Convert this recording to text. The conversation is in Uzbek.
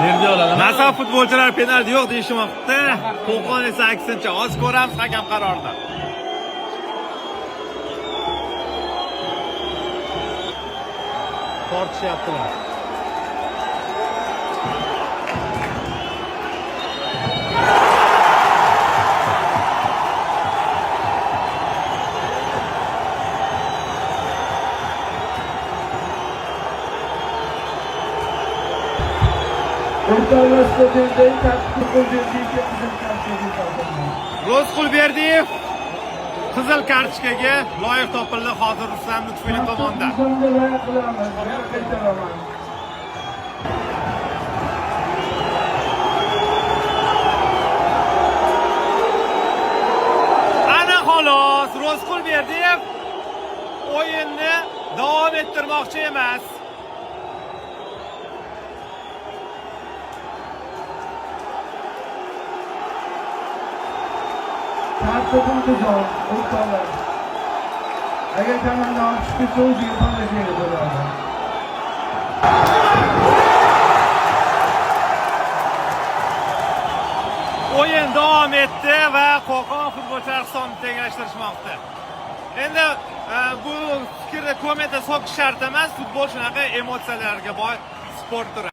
Berdi oladi. Nasab futbolchilar penalti yo'q deyishmoqda. Qo'qon esa aksincha. Oz ko'ramiz hakam qarorida. Tortishyaptilar. Rozqulberdiyev qizil kartochkaga loyiq topildi hozir Ruslan Lutfiyev tomonidan. Ana xolos, Rozqulberdiyev o'yinni davom ettirmoqchi emas. Tartibim buzar, o'rtoqlar. Agar jamoadan chiqsa o'ziga tanlashiga bo'ladi. O'yin davom etdi va Qo'qon futbolchilar hisobni tenglashtirishmoqda. Endi bu fikrni kommentda so'kish shart emas, futbol shunaqa emotsiyalarga boy sport turi.